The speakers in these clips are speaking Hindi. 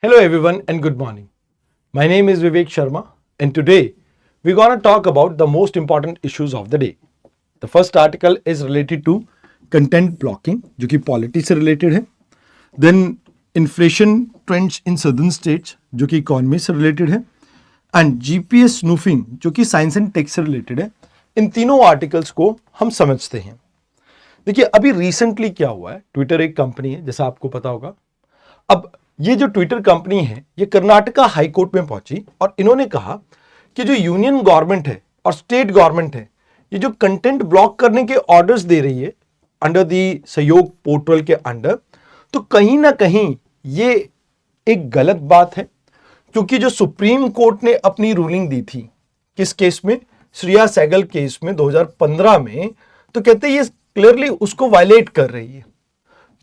Hello everyone and good morning. My name is Vivek Sharma and today we're going to talk about the most important issues of the day. The first article is related to content blocking जो कि पॉलिटी से रिलेटेड है. Then inflation trends in southern states जो कि इकोनॉमी से रिलेटेड है एंड जीपीएस स्नूफिंग जो कि साइंस एंड टेक से रिलेटेड है. इन तीनों आर्टिकल्स को हम समझते हैं. देखिए अभी रिसेंटली क्या हुआ है, ट्विटर एक कंपनी है जैसा आपको पता होगा. अब ये जो ट्विटर कंपनी है ये कर्नाटका हाई कोर्ट में पहुंची और इन्होंने कहा कि जो यूनियन गवर्नमेंट है और स्टेट गवर्नमेंट है ये जो कंटेंट ब्लॉक करने के ऑर्डर्स दे रही है अंडर दी सहयोग पोर्टल के अंडर, तो कहीं ना कहीं ये एक गलत बात है. क्योंकि जो सुप्रीम कोर्ट ने अपनी रूलिंग दी थी किस केस में, श्रेया सहगल केस में 2015 में, तो कहते हैं ये क्लियरली उसको वायलेट कर रही है.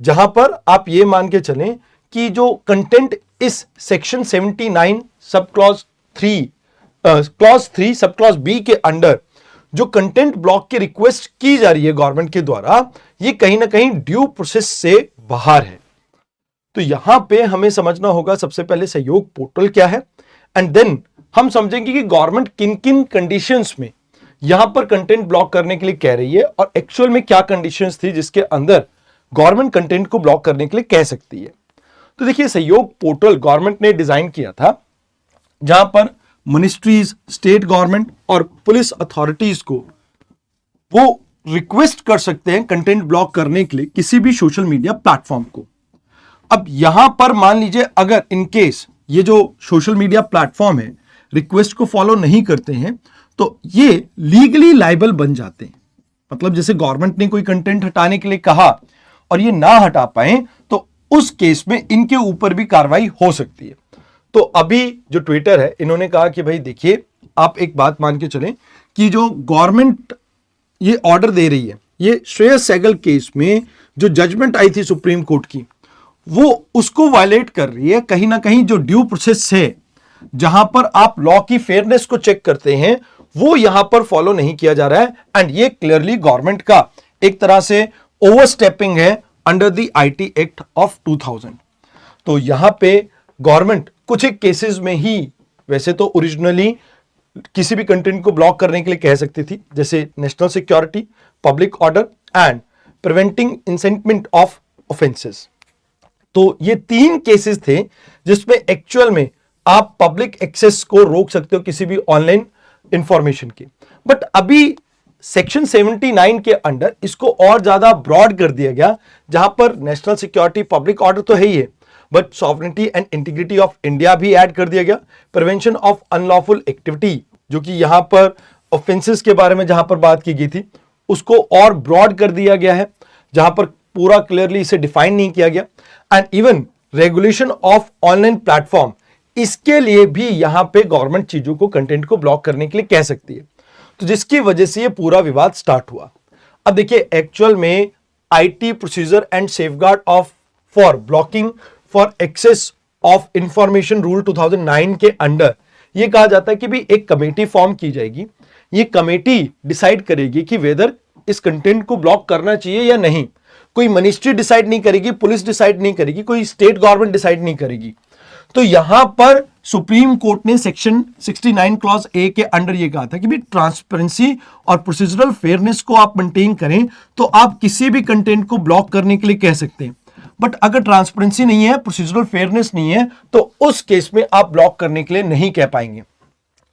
जहां पर आप ये मान के चलें कि जो कंटेंट इस सेक्शन 79 सब क्लॉज 3 सब क्लॉज बी के अंडर जो कंटेंट ब्लॉक की रिक्वेस्ट की जा रही है गवर्नमेंट के द्वारा, ये कहीं ना कहीं ड्यू प्रोसेस से बाहर है. तो यहां पे हमें समझना होगा सबसे पहले सहयोग पोर्टल क्या है एंड देन हम समझेंगे कि गवर्नमेंट किन किन कंडीशंस में यहां पर कंटेंट ब्लॉक करने के लिए कह रही है और एक्चुअल में क्या कंडीशंस थी जिसके अंदर गवर्नमेंट कंटेंट को ब्लॉक करने के लिए कह सकती है. तो देखिए सहयोग पोर्टल गवर्नमेंट ने डिजाइन किया था जहां पर मिनिस्ट्रीज, स्टेट गवर्नमेंट और पुलिस अथॉरिटीज को वो रिक्वेस्ट कर सकते हैं कंटेंट ब्लॉक करने के लिए किसी भी सोशल मीडिया प्लेटफॉर्म को. अब यहां पर मान लीजिए अगर इन केस ये जो सोशल मीडिया प्लेटफॉर्म है रिक्वेस्ट को फॉलो नहीं करते हैं तो ये लीगली लायबल बन जाते हैं. मतलब जैसे गवर्नमेंट ने कोई कंटेंट हटाने के लिए कहा और ये ना हटा पाए तो उस केस में इनके ऊपर भी कार्रवाई हो सकती है. तो अभी जो ट्विटर है इन्होंने कहा कि भाई देखिए आप एक बात मान के चलें कि जो गवर्नमेंट ये ऑर्डर दे रही है ये श्रेया सहगल केस में जो जजमेंट आई थी सुप्रीम कोर्ट की वो उसको वायलेट कर रही है. कहीं ना कहीं जो ड्यू प्रोसेस है जहां पर आप लॉ की फेयरनेस को चेक करते हैं वो यहां पर फॉलो नहीं किया जा रहा है एंड ये क्लियरली गवर्नमेंट का एक तरह से ओवरस्टेपिंग है under the IT act of 2000. तो यहां पे गवर्नमेंट कुछ एक केसेस में ही वैसे तो ओरिजिनली किसी भी कंटेंट को ब्लॉक करने के लिए कह सकती थी, जैसे national security, public order and preventing incitement of offences. तो ये 3 केसेस थे जिसमें एक्चुअल में आप पब्लिक एक्सेस को रोक सकते हो किसी भी ऑनलाइन इंफॉर्मेशन की. बट अभी सेक्शन 79 के अंडर इसको और ज्यादा ब्रॉड कर दिया गया जहां पर नेशनल सिक्योरिटी, पब्लिक ऑर्डर तो है ही है but sovereignty and integrity of India भी ऐड कर दिया गया. प्रिवेंशन ऑफ अनलॉफुल एक्टिविटी जो कि यहां पर ऑफेंसेस के बारे में जहां पर बात की गई थी उसको और ब्रॉड कर दिया गया है जहां पर पूरा क्लियरली इसे डिफाइन नहीं किया गया. And even regulation of online platform, इसके लिए भी यहां पे गवर्नमेंट चीजों को, कंटेंट को ब्लॉक करने के लिए कह सकती है. तो जिसकी वजह से ये पूरा विवाद स्टार्ट हुआ. अब देखिए एक्चुअल में IT procedure and safeguard of for blocking for access of information rule 2009 के अंडर ये कहा जाता है कि भी एक कमेटी फॉर्म की जाएगी. ये कमेटी डिसाइड करेगी कि वेदर इस कंटेंट को ब्लॉक करना चाहिए या नहीं. कोई मिनिस्ट्री डिसाइड नहीं करेगी, पुलिस डिसाइड नहीं करेगी, कोई स्टेट गवर्नमेंट डिसाइड नहीं करेगी. तो यहां पर सुप्रीम कोर्ट ने सेक्शन 69 क्लॉज ए के अंडर यह कहा था कि भी ट्रांसपेरेंसी और प्रोसीजरल फेयरनेस को आप मेंटेन करें तो आप किसी भी कंटेंट को ब्लॉक करने के लिए कह सकते हैं. बट अगर ट्रांसपेरेंसी नहीं है, प्रोसीजरल फेयरनेस नहीं है तो उस केस में आप ब्लॉक करने के लिए नहीं कह पाएंगे.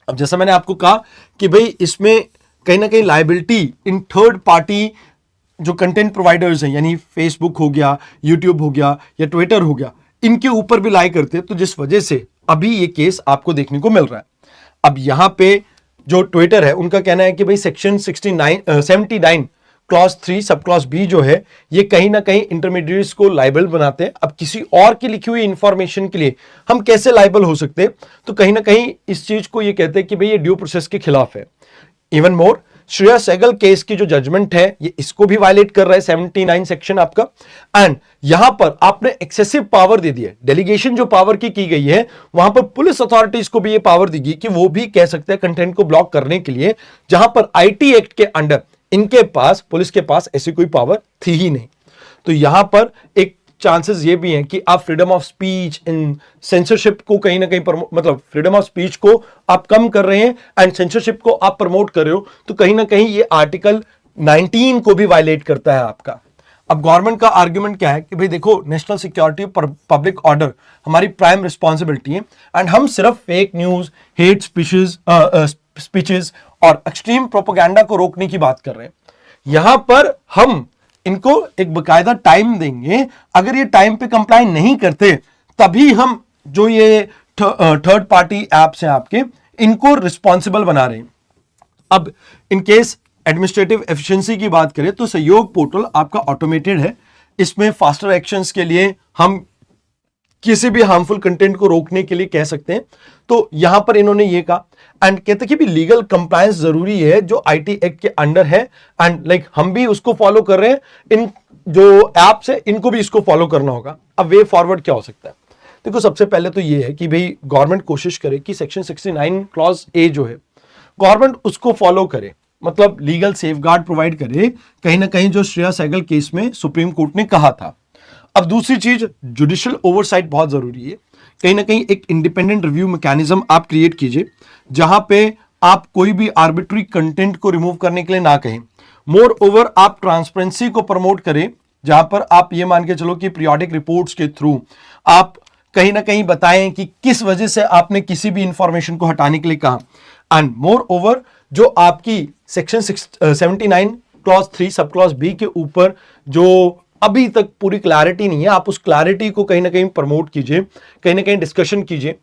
अब जैसा मैंने आपको कहा कि भाई इसमें कहीं ना कहीं लायबिलिटी इन थर्ड पार्टी जो कंटेंट प्रोवाइडर्स हैं यानी फेसबुक हो गया, यूट्यूब हो गया या ट्विटर हो गया, इनके ऊपर भी लाई करते हैं. तो जिस वजह से अभी ये केस आपको देखने को मिल रहा है. अब यहां पे जो ट्विटर है उनका कहना है कि भाई section 79 clause 3 sub clause B जो है ये कहीं ना कहीं इंटरमीडिएट्स को लाइबल बनाते हैं. अब किसी और की लिखी हुई इंफॉर्मेशन के लिए हम कैसे लाइबल हो सकते हैं, तो कहीं ना कहीं इस चीज को ये कहते हैं कि भाई ये ड्यू प्रोसेस के खिलाफ है. Even more Shreya Sehgal case की जो जजमेंट है ये इसको भी वायलेट कर रहा है 79 सेक्शन आपका. एंड यहां पर आपने एक्सेसिव पावर दे दी है, डेलीगेशन जो पावर की गई है वहां पर पुलिस अथॉरिटीज को भी ये पावर दी गई कि वो भी कह सकते हैं कंटेंट को ब्लॉक करने के लिए, जहां पर आईटी एक्ट के अंडर इनके पास, पुलिस के पास ऐसी कोई पावर थी ही नहीं. तो यहां पर एक चांसेस ये भी हैं कि आप freedom of speech in censorship को कहीं ना कहीं मतलब फ्रीडम ऑफ स्पीच को आप कम कर रहे हैं एंड सेंसरशिप को आप प्रमोट कर रहे हो, तो कहीं ना कहीं ये आर्टिकल 19 को भी वायलेट करता है आपका। अब गवर्नमेंट का आर्ग्यूमेंट क्या है कि भाई देखो, नेशनल सिक्योरिटी और पब्लिक ऑर्डर हमारी प्राइम रिस्पॉन्सिबिलिटी है एंड हम सिर्फ फेक न्यूज, हेट स्पीचेस और एक्सट्रीम प्रोपेगेंडा को रोकने की बात कर रहे हैं। यहां पर हम इनको एक बकायदा टाइम देंगे, अगर ये टाइम पे कंप्लाई नहीं करते तभी हम जो ये थर्ड पार्टी एप्स हैं आपके, इनको रिस्पॉन्सिबल बना रहे हैं। अब इन केस एडमिनिस्ट्रेटिव एफिशिएंसी की बात करें तो सहयोग पोर्टल आपका ऑटोमेटेड है, इसमें फास्टर एक्शंस के लिए हम किसी भी हार्मफुल कंटेंट को रोकने के लिए कह सकते हैं। तो यहां पर इन्होंने ये कहा एंड कहते कि भी लीगल कंप्लायंस जरूरी है जो आईटी एक्ट के अंडर है एंड लाइक हम भी उसको फॉलो कर रहे हैं, इन जो एप्स है इनको भी इसको फॉलो करना होगा। अब वे फॉरवर्ड क्या हो सकता है? देखो, सबसे पहले तो ये है कि भाई गवर्नमेंट कोशिश करे कि सेक्शन 69 क्लॉज ए जो है गवर्नमेंट उसको फॉलो करे, मतलब लीगल सेफगार्ड प्रोवाइड करे, कहीं ना कहीं जो श्रेया सहगल केस में सुप्रीम कोर्ट ने कहा था। अब दूसरी चीज, जुडिशियल ओवरसाइट बहुत जरूरी है, कहीं ना कहीं एक इंडिपेंडेंट रिव्यू मैकेनिज्म आप क्रिएट कीजिए जहां पे आप कोई भी आर्बिट्री कंटेंट को रिमूव करने के लिए ना कहें। मोर ओवर आप ट्रांसपेरेंसी को प्रमोट करें, जहां पर आप ये मान के चलो कि पीरियोडिक रिपोर्ट्स के थ्रू आप कहीं ना कहीं बताएं कि किस वजह से आपने किसी भी इंफॉर्मेशन को हटाने के लिए कहा। एंड मोर ओवर जो आपकी section 79 clause 3 sub clause B के ऊपर जो अभी तक पूरी क्लैरिटी नहीं है, आप उस क्लैरिटी को कहीं ना कहीं प्रमोट कीजिए, कहीं ना कहीं डिस्कशन कीजिए।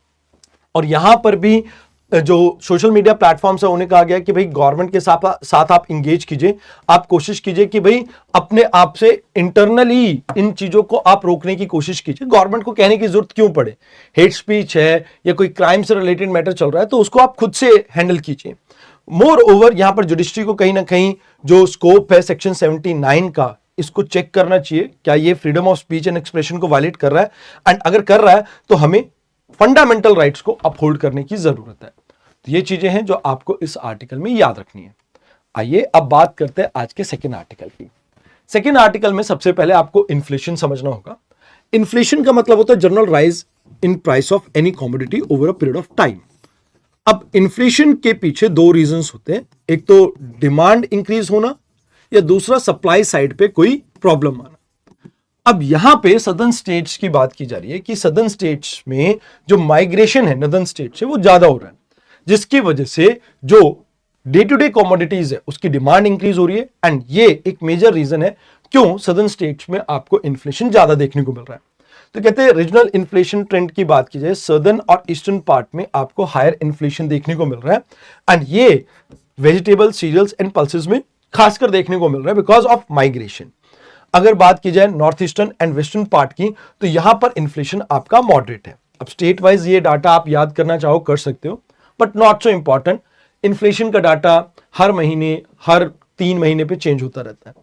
और यहां पर भी जो सोशल मीडिया प्लेटफॉर्म्स है उन्हें कहा गया कि भाई गवर्नमेंट के साथ आप इंगेज कीजिए, आप कोशिश कीजिए कि भाई अपने आप से इंटरनली इन चीजों को आप रोकने की कोशिश कीजिए। गवर्नमेंट को कहने की जरूरत क्यों पड़े? हेट स्पीच है या कोई क्राइम से रिलेटेड मैटर चल रहा है तो उसको आप खुद से हैंडल कीजिए। मोर ओवर यहां पर जुडिशरी को कहीं ना कहीं जो स्कोप है सेक्शन 79 का, इसको चेक करना चाहिए, क्या ये freedom of speech and expression को वायलेट कर रहा है, एंड अगर कर रहा है तो हमें फंडामेंटल राइट्स को अपहोल्ड करने की जरूरत है। तो ये चीजें हैं जो आपको इस आर्टिकल में याद रखनी है। आइए अब बात करते हैं आज के सेकेंड आर्टिकल की। सेकेंड आर्टिकल में सबसे पहले आपको इन्फ्लेशन समझना होगा। इन्फ्लेशन का मतलब होता है general rise in price of any commodity over a period of time. अब इन्फ्लेशन के पीछे दो रीजंस होते हैं, एक तो डिमांड इंक्रीज होना या दूसरा सप्लाई साइड पे कोई प्रॉब्लम आना। अब यहां पे सदर्न स्टेट्स की बात की जा रही है कि सदर्न स्टेट्स में जो माइग्रेशन है नदर्न स्टेट से वो ज्यादा हो रहा है, जिसकी वजह से जो डे टू डे कमोडिटीज है उसकी डिमांड इंक्रीज हो रही है एंड ये एक मेजर रीजन है क्यों सदर्न स्टेट्स में आपको इन्फ्लेशन ज्यादा देखने को मिल रहा है। तो कहते हैं रीजनल इन्फ्लेशन ट्रेंड की बात की जाए, सदर्न और ईस्टर्न पार्ट में आपको हायर इन्फ्लेशन देखने को मिल रहा है एंड ये वेजिटेबल, सीरियल्स एंड पल्सेस में खासकर देखने को मिल रहा है बिकॉज ऑफ माइग्रेशन। अगर बात की जाए north eastern and western part की तो यहां पर इन्फ्लेशन आपका मॉडरेट है। अब स्टेट वाइज ये डाटा आप याद करना चाहो कर सकते हो, but not so important. Inflation का डाटा हर महीने, हर 3 महीने पे चेंज होता रहता है।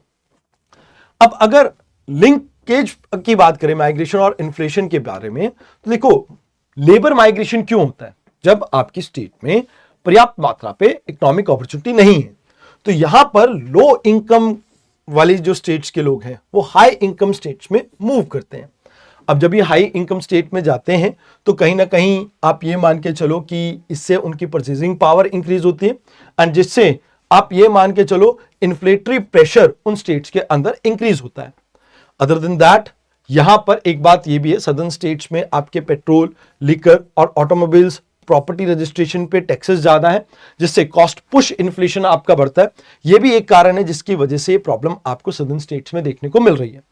अब अगर लिंकेज की बात करें माइग्रेशन और इन्फ्लेशन के बारे में, तो देखो लेबर माइग्रेशन क्यों होता है? जब आपकी स्टेट में पर्याप्त मात्रा पे इकोनॉमिक अपॉर्चुनिटी नहीं है, तो यहां पर लो इनकम वाली जो स्टेट्स के लोग हैं वो हाई इनकम स्टेट्स में मूव करते हैं। अब जब ये हाई इनकम स्टेट में जाते हैं तो कहीं ना कहीं आप ये मान के चलो कि इससे उनकी परचेजिंग पावर इंक्रीज होती है एंड जिससे आप ये मान के चलो इन्फ्लेटरी प्रेशर उन स्टेट्स के अंदर इंक्रीज होता है। अदर देन दैट यहां पर एक बात ये भी है, सदर्न स्टेट्स में आपके पेट्रोल, लिकर और ऑटोमोबाइल्स प्रॉपर्टी रजिस्ट्रेशन पे टैक्सेस ज्यादा है, जिससे कॉस्ट पुश इन्फ्लेशन आपका बढ़ता है। यह भी एक कारण है जिसकी वजह से प्रॉब्लम आपको सदर्न स्टेट्स में देखने को मिल रही है।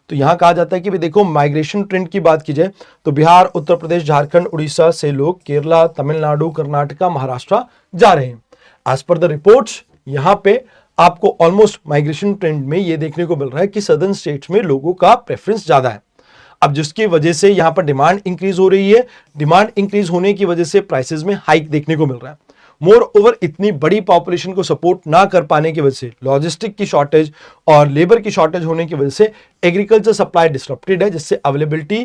तो यहां कहा जाता है कि देखो माइग्रेशन ट्रेंड की बात की जाए तो बिहार, उत्तर प्रदेश, झारखंड, उड़ीसा से लोग केरला, तमिलनाडु, कर्नाटका, महाराष्ट्र जा रहे हैं। एज पर द रिपोर्ट्स यहां पे आपको ऑलमोस्ट माइग्रेशन ट्रेंड में यह देखने को मिल रहा है कि सदर्न स्टेट्स में लोगों का प्रेफरेंस ज्यादा है। अब जिसकी वजह से यहां पर डिमांड इंक्रीज हो रही है, डिमांड इंक्रीज होने की वजह से प्राइसेस में हाइक देखने को मिल रहा है। मोर ओवर इतनी बड़ी पॉपुलेशन को सपोर्ट ना कर पाने की वजह से लॉजिस्टिक की शॉर्टेज और लेबर की शॉर्टेज होने की वजह से एग्रीकल्चर सप्लाई डिसरप्टेड है, जिससे अवेलेबिलिटी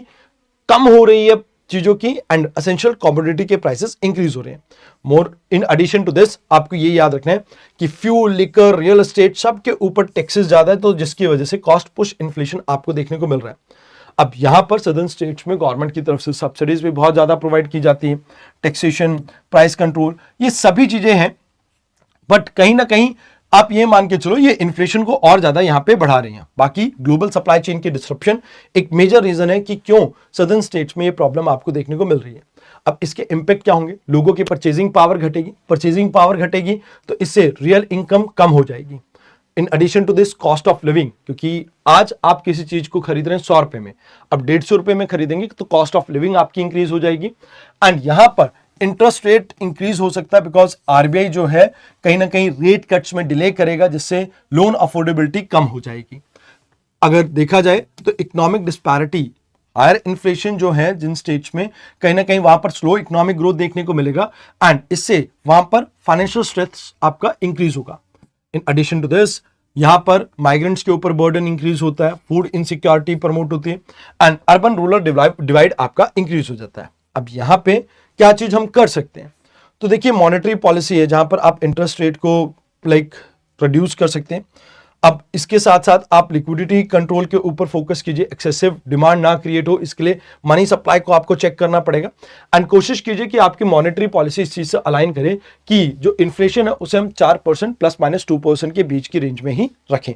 कम हो रही है चीजों की एंड एसेंशियल कमोडिटी के प्राइसेस इंक्रीज हो रहे हैं। मोर इन एडिशन टू दिस आपको ये याद रखना है कि फ्यूल, लिकर, रियल एस्टेट सब के ऊपर टैक्सेस ज्यादा है, तो जिसकी वजह से कॉस्ट पुश इन्फ्लेशन आपको देखने को मिल रहा है। अब यहां पर सदर्न स्टेट्स में गवर्नमेंट की तरफ से सब्सिडीज भी बहुत ज्यादा प्रोवाइड की जाती है, टैक्सेशन, प्राइस कंट्रोल, ये सभी चीजें हैं। बट कहीं ना कहीं आप ये मान के चलो ये इन्फ्लेशन को और ज्यादा यहां पे बढ़ा रही हैं। बाकी ग्लोबल सप्लाई चेन की डिस्ट्रप्शन एक मेजर रीजन है कि क्यों सदर्न स्टेट्स में ये प्रॉब्लम आपको देखने को मिल रही है। अब इसके इंपैक्ट क्या होंगे, लोगों की परचेजिंग पावर घटेगी, परचेजिंग पावर घटेगी तो इससे रियल इनकम कम हो जाएगी। In addition to this cost of living, क्योंकि आज आप किसी चीज को खरीद रहे हैं 100 रुपए में, अब 150 रुपए में खरीदेंगे तो कॉस्ट ऑफ लिविंग आपकी इंक्रीज हो जाएगी। एंड यहां पर इंटरेस्ट रेट इंक्रीज हो सकता है बिकॉज आरबीआई जो है कहीं ना कहीं रेट कट्स में डिले करेगा, जिससे लोन अफोर्डेबिलिटी कम हो जाएगी। अगर देखा जाए तो इकोनॉमिक डिस्पैरिटी, हायर इन्फ्लेशन जो है जिन स्टेट्स में, कहीं ना कहीं वहां पर स्लो इकोनॉमिक ग्रोथ देखने को मिलेगा एंड इससे वहां पर फाइनेंशियल स्ट्रेस आपका इंक्रीज होगा। इन एडिशन टू दिस यहां पर माइग्रेंट्स के ऊपर बर्डन इंक्रीज होता है, फूड इनसिक्योरिटी प्रमोट होती है एंड अर्बन रूरल डिवाइड आपका इंक्रीज हो जाता है। अब यहां पे क्या चीज हम कर सकते हैं, तो देखिए मॉनेटरी पॉलिसी है जहां पर आप इंटरेस्ट रेट को रिड्यूस कर सकते हैं। अब इसके साथ साथ आप लिक्विडिटी कंट्रोल के ऊपर फोकस कीजिए, एक्सेसिव डिमांड ना क्रिएट हो, इसके लिए मनी सप्लाई को आपको चेक करना पड़ेगा एंड कोशिश कीजिए कि आपकी मॉनेटरी पॉलिसी इस चीज से अलाइन करे कि जो इन्फ्लेशन है उसे हम 4% ±2% के बीच की रेंज में ही रखें।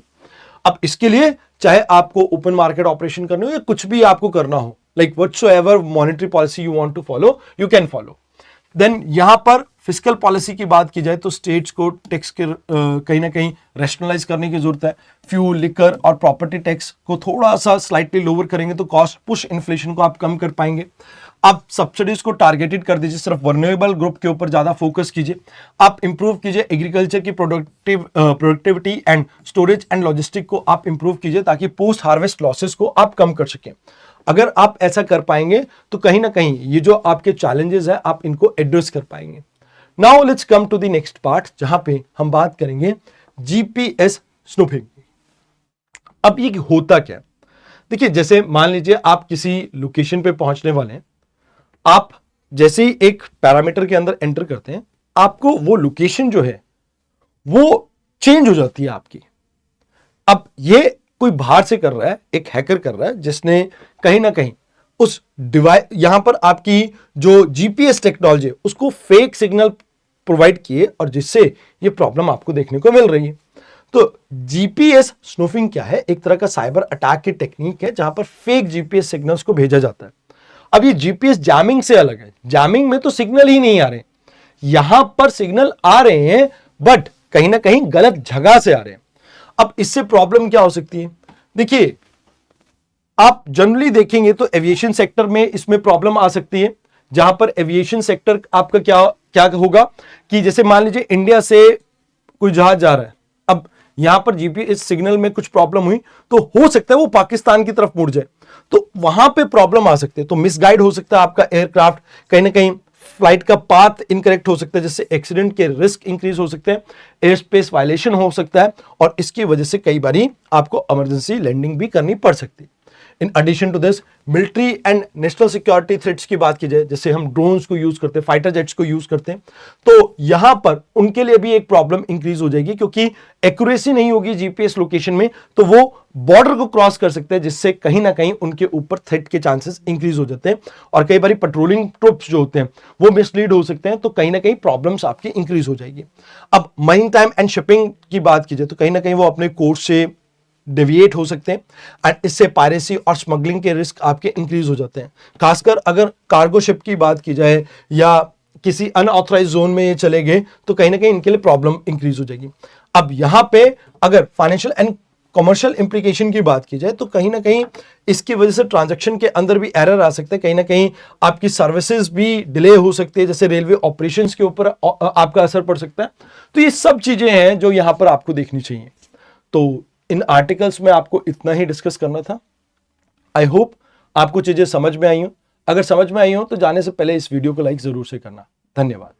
अब इसके लिए चाहे आपको ओपन मार्केट ऑपरेशन करने हो या कुछ भी आपको करना हो, like whatsoever monetary policy you want to follow, you can follow. Then यहां पर फिस्कल पॉलिसी की बात की जाए तो स्टेट्स को टैक्स के कहीं ना कहीं रैशनलाइज करने की जरूरत है। फ्यूल, लिकर और प्रॉपर्टी टैक्स को थोड़ा सा स्लाइटली लोअर करेंगे तो कॉस्ट पुश इन्फ्लेशन को आप कम कर पाएंगे। आप सब्सिडीज को टारगेटेड कर दीजिए, सिर्फ वल्नरेबल ग्रुप के ऊपर ज्यादा फोकस कीजिए। आप इंप्रूव कीजिए एग्रीकल्चर की productivity and storage and logistic को आप इंप्रूव कीजिए ताकि पोस्ट हार्वेस्ट लॉसेस को आप कम कर सकें। अगर आप ऐसा कर पाएंगे तो कहीं ना कहीं ये जो आपके चैलेंजेस है आप इनको एड्रेस कर पाएंगे। Now let's come to the next part जहां पे हम बात करेंगे जीपीएस स्नूपिंग। अब ये होता क्या है, देखिए जैसे मान लीजिए आप किसी लोकेशन पे पहुंचने वाले हैं, आप जैसे ही एक पैरामीटर के अंदर एंटर करते हैं आपको वो लोकेशन जो है वो चेंज हो जाती है आपकी। अब ये कोई बाहर से कर रहा है, एक हैकर कर रहा है जिसने कहीं ना कहीं उस डिवाइस यहां पर आपकी जो जीपीएस टेक्नोलॉजी है उसको फेक सिग्नल प्रोवाइड किए और जिससे ये प्रॉब्लम आपको देखने को मिल रही है। तो जीपीएस स्नूफिंग क्या है, एक तरह का साइबर अटैक की टेक्निक है जहां पर फेक जीपीएस सिग्नल्स को भेजा जाता है। अब ये जीपीएस जैमिंग से अलग है, जैमिंग में तो सिग्नल ही नहीं आ रहे, यहां पर सिग्नल आ रहे हैं बट कहीं ना कहीं गलत जगह से आ रहे हैं। अब इससे प्रॉब्लम क्या हो सकती है, देखिए आप जनरली देखेंगे तो एविएशन सेक्टर में इसमें प्रॉब्लम आ सकती है, जहां पर एविएशन सेक्टर आपका क्या होगा कि जैसे मान लीजिए इंडिया से कोई जहाज जा रहा है, अब यहां पर जीपीएस सिग्नल में कुछ प्रॉब्लम हुई तो हो सकता है वो पाकिस्तान की तरफ मुड़ जाए, तो वहां पे प्रॉब्लम आ सकती है, तो मिसगाइड हो सकता है आपका एयरक्राफ्ट, कहीं ना कहीं फ्लाइट का पाथ इनकरेक्ट हो सकता है जिससे एक्सीडेंट के रिस्क इंक्रीज हो सकते हैं, एयर स्पेस वायलेशन हो सकता है और इसकी वजह से कई बार आपको इमरजेंसी लैंडिंग भी करनी पड़ सकती है। In addition to this military and national security threats की बात की जाए, जैसे हम ड्रोन्स को यूज करते हैं, फाइटर जेट्स को यूज करते हैं, तो यहां पर उनके लिए भी एक प्रॉब्लम इंक्रीज हो जाएगी क्योंकि एक्यूरेसी नहीं होगी जीपीएस लोकेशन में, तो वो बॉर्डर को क्रॉस कर सकते हैं जिससे कहीं ना कहीं उनके ऊपर थ्रेट के चांसेस इंक्रीज हो जाते हैं और कई बार पेट्रोलिंग ट्रुप्स जो होते हैं वो मिसलीड हो सकते हैं, तो कहीं ना कहीं प्रॉब्लम्स आपकी इंक्रीज हो जाएगी। अब मरीन टाइम एंड शिपिंग की बात की जाए तो कहीं ना कहीं वो अपने कोर्स से डेविएट हो सकते हैं एंड इससे पायरेसी और स्मगलिंग के रिस्क आपके इंक्रीज हो जाते हैं। खासकर अगर कार्गो शिप की बात की जाए या किसी अनऑथराइज जोन में ये चले गए तो कहीं ना कहीं इनके लिए प्रॉब्लम इंक्रीज हो जाएगी। अब यहां पे अगर फाइनेंशियल एंड कमर्शियल इंप्लीकेशन की बात की जाए तो कहीं ना कहीं इसकी वजह से ट्रांजैक्शन के अंदर भी एरर आ सकते हैं, कहीं ना कहीं आपकी सर्विसेज भी डिले हो सकती है, जैसे रेलवे ऑपरेशंस के ऊपर आपका असर पड़ सकता है। तो ये सब चीजें हैं जो यहां पर आपको देखनी चाहिए। तो इन आर्टिकल्स में आपको इतना ही डिस्कस करना था। आई होप आपको चीजें समझ में आई हो, अगर समझ में आई हो तो जाने से पहले इस वीडियो को लाइक जरूर से करना। धन्यवाद।